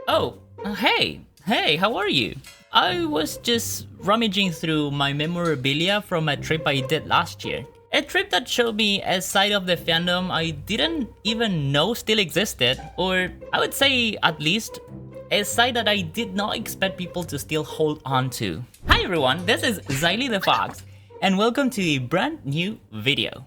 Oh, hey, how are you? I was just rummaging through my memorabilia from a trip I did last year. A trip that showed me a side of the fandom I didn't even know still existed, or I would say at least a side that I did not expect people to still hold on to. Hi everyone, this is Zyly the Fox, and welcome to a brand new video.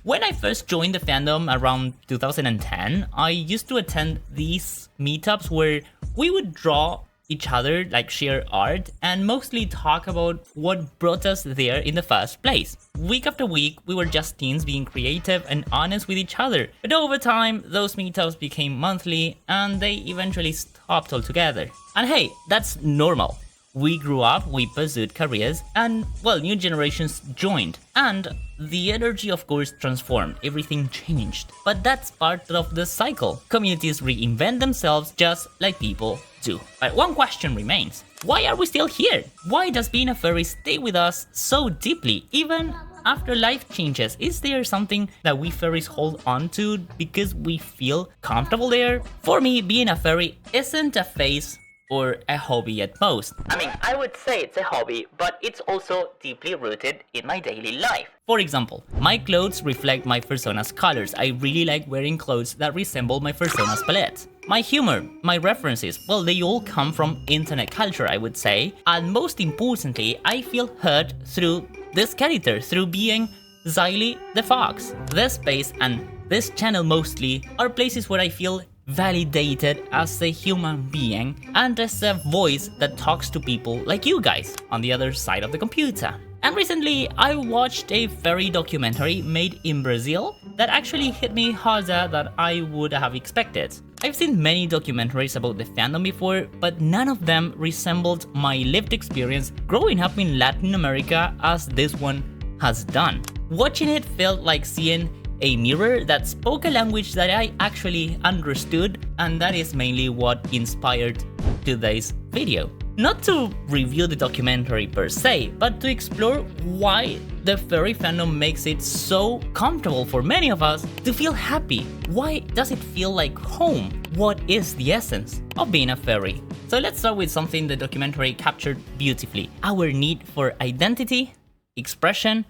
When I first joined the fandom around 2010, I used to attend these meetups where we would draw each other, like share art, and mostly talk about what brought us there in the first place. Week after week, we were just teens being creative and honest with each other. But over time, those meetups became monthly and they eventually stopped altogether. And hey, that's normal. We grew up, we pursued careers, and well, new generations joined. And the energy of course transformed, everything changed. But that's part of the cycle. Communities reinvent themselves just like people do. But one question remains. Why are we still here? Why does being a furry stay with us so deeply, even after life changes? Is there something that we furries hold on to because we feel comfortable there? For me, being a furry isn't a phase or a hobby at most. I mean, I would say it's a hobby, but it's also deeply rooted in my daily life. For example, my clothes reflect my persona's colors. I really like wearing clothes that resemble my persona's palette. My humor, my references, well, they all come from internet culture, I would say. And most importantly, I feel heard through this character, through being Zyly the Fox. This space and this channel mostly are places where I feel validated as a human being and as a voice that talks to people like you guys on the other side of the computer. And recently I watched a furry documentary made in Brazil that actually hit me harder than I would have expected. I've seen many documentaries about the fandom before, but none of them resembled my lived experience growing up in Latin America as this one has done. Watching it felt like seeing a mirror that spoke a language that I actually understood, and that is mainly what inspired today's video. Not to review the documentary per se, but to explore why the furry fandom makes it so comfortable for many of us to feel happy. Why does it feel like home? What is the essence of being a furry? So let's start with something the documentary captured beautifully: our need for identity, expression,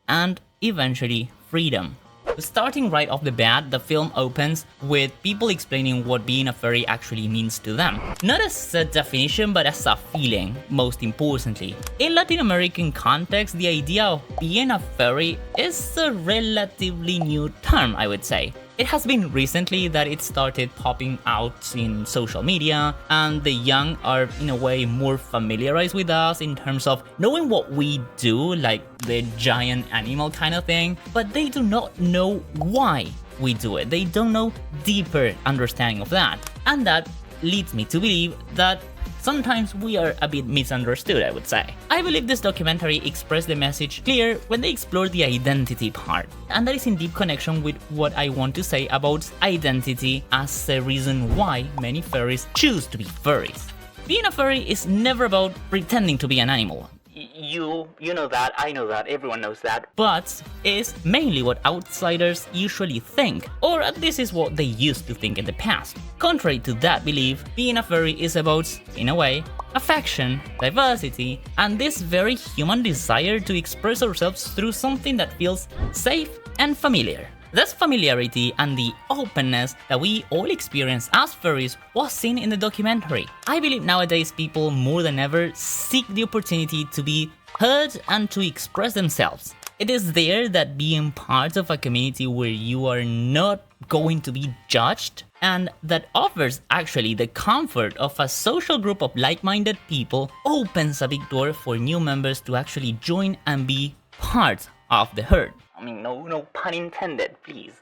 and eventually freedom. Starting right off the bat, the film opens with people explaining what being a furry actually means to them. Not as a definition, but as a feeling, most importantly. In Latin American context, the idea of being a furry is a relatively new term, I would say. It has been recently that it started popping out in social media, and the young are in a way more familiarized with us in terms of knowing what we do, like the giant animal kind of thing, but they do not know why we do it. They don't know deeper understanding of that. And that leads me to believe that sometimes we are a bit misunderstood, I would say. I believe this documentary expressed the message clear when they explored the identity part. And that is in deep connection with what I want to say about identity as a reason why many furries choose to be furries. Being a furry is never about pretending to be an animal. You know that, I know that, everyone knows that. But is mainly what outsiders usually think, or at least is what they used to think in the past. Contrary to that belief, being a furry is about, in a way, affection, diversity, and this very human desire to express ourselves through something that feels safe and familiar. This familiarity and the openness that we all experience as furries was seen in the documentary. I believe nowadays people more than ever seek the opportunity to be heard and to express themselves. It is there that being part of a community where you are not going to be judged, and that offers actually the comfort of a social group of like-minded people, opens a big door for new members to actually join and be part of the herd. I mean, no pun intended, please.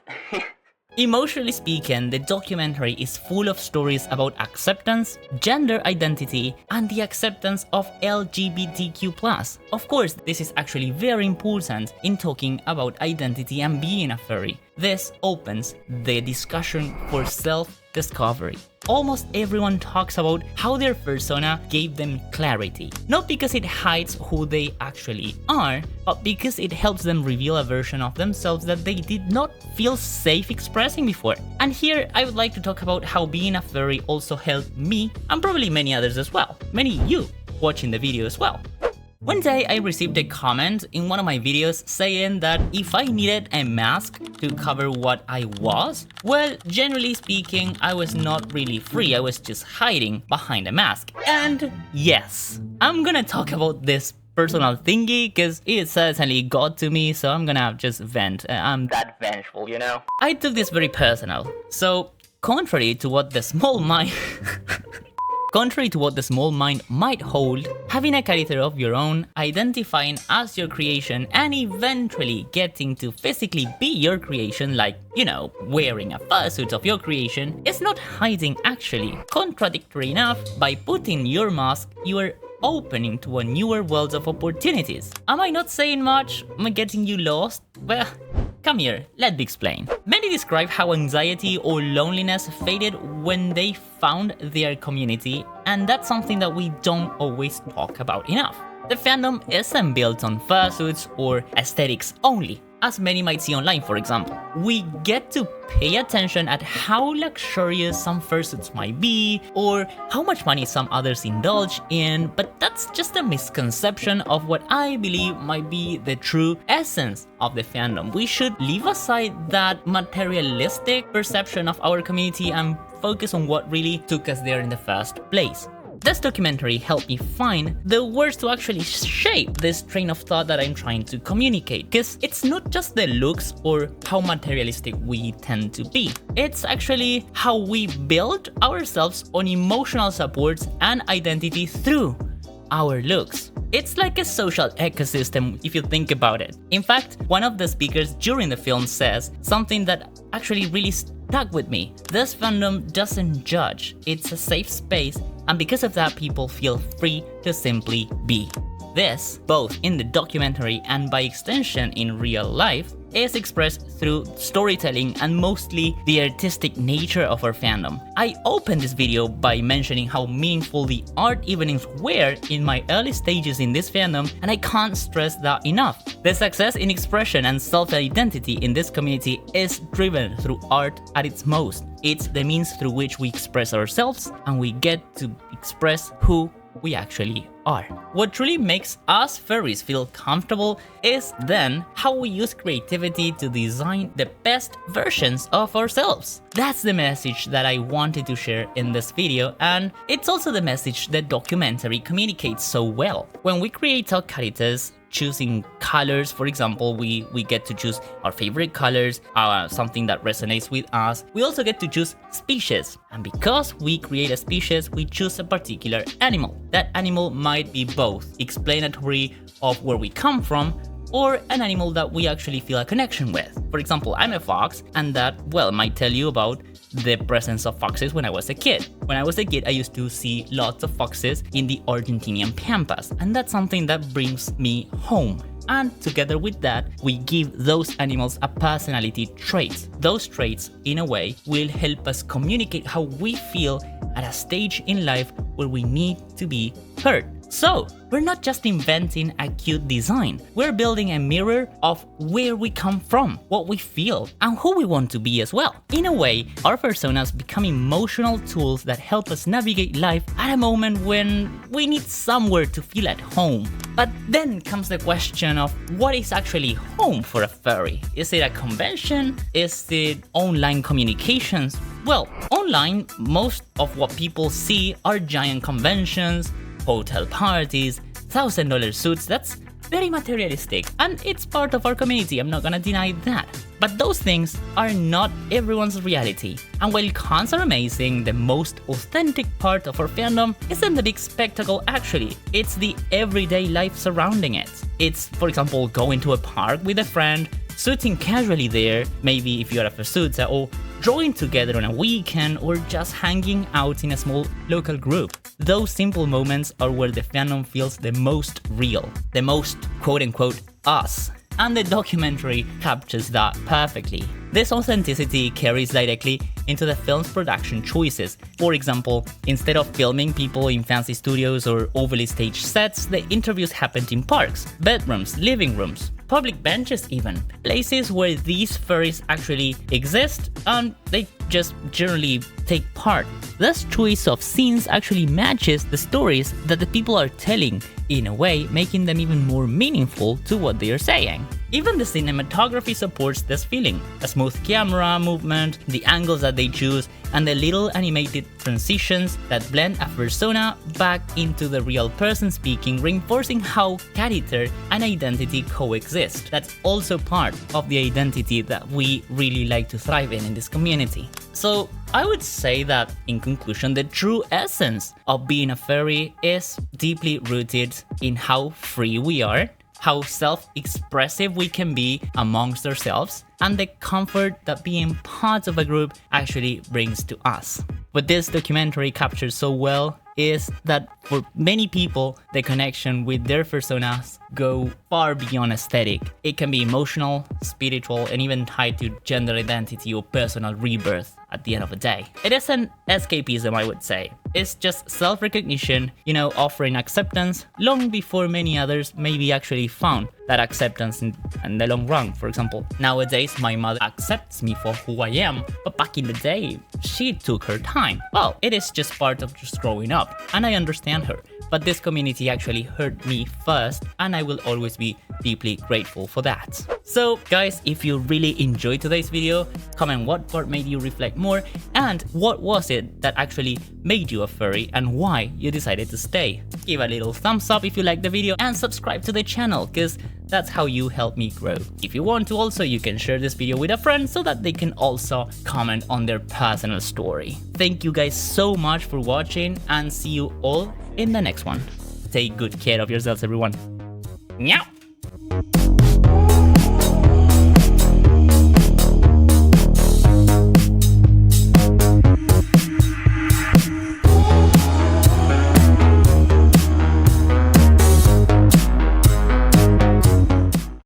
Emotionally speaking, the documentary is full of stories about acceptance, gender identity, and the acceptance of LGBTQ+. Of course, this is actually very important in talking about identity and being a furry. This opens the discussion for self self-discovery. Almost everyone talks about how their persona gave them clarity. Not because it hides who they actually are, but because it helps them reveal a version of themselves that they did not feel safe expressing before. And here I would like to talk about how being a furry also helped me, and probably many others as well. Many you watching the video as well. One day I received a comment in one of my videos saying that if I needed a mask to cover what I was, well, generally speaking, I was not really free, I was just hiding behind a mask. And yes, I'm gonna talk about this personal thingy because it certainly got to me, so I'm gonna just vent. I'm that vengeful, you know? I took this very personal. So, contrary to what the small mind might hold, having a character of your own, identifying as your creation, and eventually getting to physically be your creation, like, you know, wearing a fursuit of your creation, is not hiding actually. Contradictory enough, by putting your mask, you are opening to a newer world of opportunities. Am I not saying much? Am I getting you lost? Well, come here, let me explain. Many describe how anxiety or loneliness faded when they found their community, and that's something that we don't always talk about enough. The fandom isn't built on fursuits or aesthetics only, as many might see online, for example. We get to pay attention at how luxurious some fursuits might be, or how much money some others indulge in, but that's just a misconception of what I believe might be the true essence of the fandom. We should leave aside that materialistic perception of our community and focus on what really took us there in the first place. This documentary helped me find the words to actually shape this train of thought that I'm trying to communicate, because it's not just the looks or how materialistic we tend to be. It's actually how we build ourselves on emotional supports and identity through our looks. It's like a social ecosystem if you think about it. In fact, one of the speakers during the film says something that actually really stuck with me. This fandom doesn't judge, it's a safe space, and because of that, people feel free to simply be. This, both in the documentary and by extension in real life, is expressed through storytelling and mostly the artistic nature of our fandom. I opened this video by mentioning how meaningful the art evenings were in my early stages in this fandom, and I can't stress that enough. The success in expression and self-identity in this community is driven through art at its most. It's the means through which we express ourselves, and we get to express who we actually are. What truly makes us furries feel comfortable is then how we use creativity to design the best versions of ourselves. That's the message that I wanted to share in this video, and it's also the message the documentary communicates so well. When we create our characters, choosing colors, for example, we get to choose our favorite colors, something that resonates with us. We also get to choose species, and because we create a species, we choose a particular animal. That animal might be both explanatory of where we come from, or an animal that we actually feel a connection with. For example, I'm a fox, and that, well, might tell you about the presence of foxes when I was a kid. When I was a kid, I used to see lots of foxes in the Argentinian pampas, and that's something that brings me home. And together with that, we give those animals a personality trait. Those traits, in a way, will help us communicate how we feel at a stage in life where we need to be heard. So, we're not just inventing a cute design, we're building a mirror of where we come from, what we feel, and who we want to be as well. In a way, our personas become emotional tools that help us navigate life at a moment when we need somewhere to feel at home. But then comes the question of what is actually home for a furry? Is it a convention? Is it online communications? Well, online, most of what people see are giant conventions, hotel parties, $1,000 suits. That's very materialistic, and it's part of our community, I'm not gonna deny that. But those things are not everyone's reality. And while cons are amazing, the most authentic part of our fandom isn't the big spectacle actually, it's the everyday life surrounding it. It's, for example, going to a park with a friend, sitting casually there, maybe if you're a fursuita, or drawing together on a weekend, or just hanging out in a small local group. Those simple moments are where the fandom feels the most real, the most quote-unquote us. and the documentary captures that perfectly. This authenticity carries directly into the film's production choices. For example, instead of filming people in fancy studios or overly staged sets, the interviews happened in parks, bedrooms, living rooms, public benches even, places where these furries actually exist and they just generally take part. This choice of scenes actually matches the stories that the people are telling, in a way making them even more meaningful to what they are saying. Even the cinematography supports this feeling. A smooth camera movement, the angles that they choose, and the little animated transitions that blend a persona back into the real person speaking, reinforcing how character and identity coexist. That's also part of the identity that we really like to thrive in this community. So I would say that, in conclusion, the true essence of being a furry is deeply rooted in how free we are, how self-expressive we can be amongst ourselves, and the comfort that being part of a group actually brings to us. What this documentary captures so well is that for many people, the connection with their personas go far beyond aesthetic. It can be emotional, spiritual, and even tied to gender identity or personal rebirth at the end of the day. It isn't escapism, I would say. It's just self-recognition, offering acceptance long before many others maybe actually found that acceptance in the long run. For example, nowadays my mother accepts me for who I am, but back in the day, she took her time. Well, it is just part of just growing up, and I understand her. But this community actually hurt me first, and I will always be deeply grateful for that. So guys, if you really enjoyed today's video, comment what part made you reflect more, and what was it that actually made you a furry and why you decided to stay. Give a little thumbs up if you liked the video, and subscribe to the channel, because that's how you help me grow. If you want to also, you can share this video with a friend so that they can also comment on their personal story. Thank you guys so much for watching, and see you all in the next one. Take good care of yourselves, everyone. Meow.